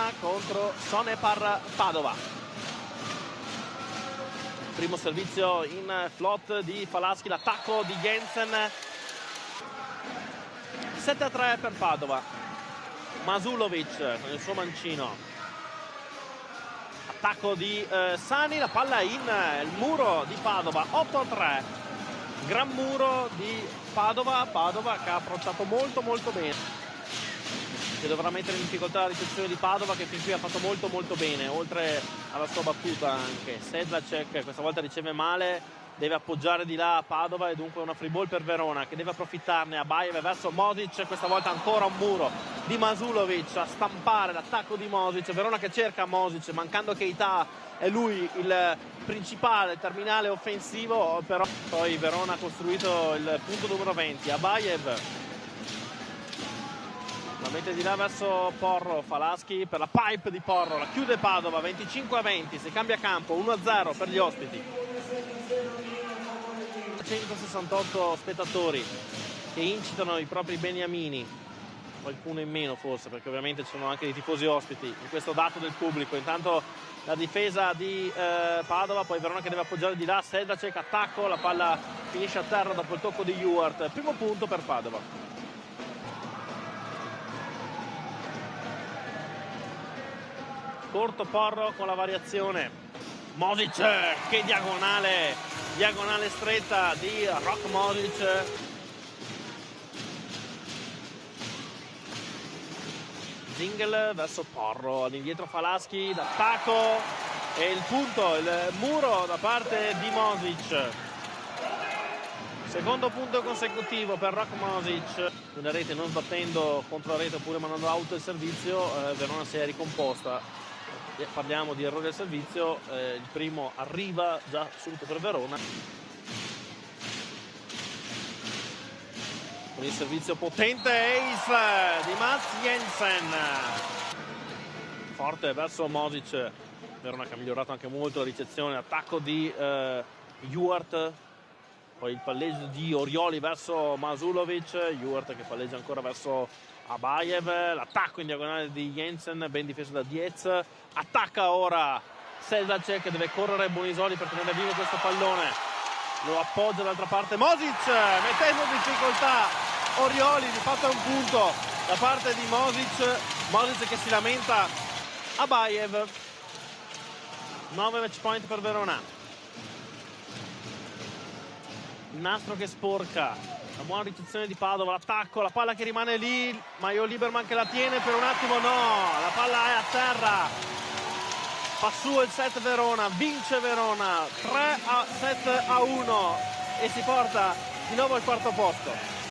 Verona contro Sonepar Padova. Primo servizio in float di Falaschi, l'attacco di Jensen. 7-3 per Padova. Masulovic con il suo mancino. Attacco di Sani, la palla in il muro di Padova. 8-3. Gran muro di Padova che ha approcciato molto bene. Che dovrà mettere in difficoltà la ricezione di Padova, che fin qui ha fatto molto bene, oltre alla sua battuta anche. Sedlacek questa volta riceve male, deve appoggiare di là Padova e dunque una free ball per Verona, che deve approfittarne. Abayev verso Mosic, questa volta ancora un muro di Masulovic a stampare l'attacco di Mosic. Verona che cerca Mosic, mancando Keita, è lui il principale terminale offensivo, però poi Verona ha costruito il punto numero 20. Abayev la mette di là verso Porro, Falaschi per la pipe di Porro, la chiude Padova. 25-20, si cambia campo, 1-0 per gli ospiti. 168 spettatori che incitano i propri beniamini, qualcuno in meno forse, perché ovviamente ci sono anche dei tifosi ospiti in questo dato del pubblico. Intanto la difesa di Padova, poi Verona che deve appoggiare di là. Sedlacek, attacco, la palla finisce a terra dopo il tocco di Ewart. Primo punto per Padova. Corto Porro con la variazione. Mosic, che diagonale stretta di Rock Mosic. Zingel verso Porro, all'indietro Falaschi, d'attacco e il punto, il muro da parte di Mosic. Secondo punto consecutivo per Rock Mosic. Una rete non sbattendo contro la rete oppure mandando out il servizio, Verona si è ricomposta. Parliamo di errore del servizio, il primo arriva già subito per Verona con il servizio potente, ace di Mats Jensen, forte verso Mosic. Verona che ha migliorato anche molto la ricezione, attacco di Ewart, poi il palleggio di Orioli verso Masulovic, Ewart che palleggia ancora verso Abayev, l'attacco in diagonale di Jensen, ben difeso da Diez. Attacca ora Sedlacek che deve correre Bonisoli per tenere vivo questo pallone, lo appoggia dall'altra parte Mosic, mettendo in difficoltà Orioli. Di fatto è un punto da parte di Mosic che si lamenta. Abayev, 9 match point per Verona. Il nastro che sporca, la buona ricezione di Padova, l'attacco, la palla che rimane lì, Maio Lieberman che la tiene per un attimo, no, la palla è a terra. Fa su il set Verona, vince Verona 3-7-1 e si porta di nuovo al quarto posto.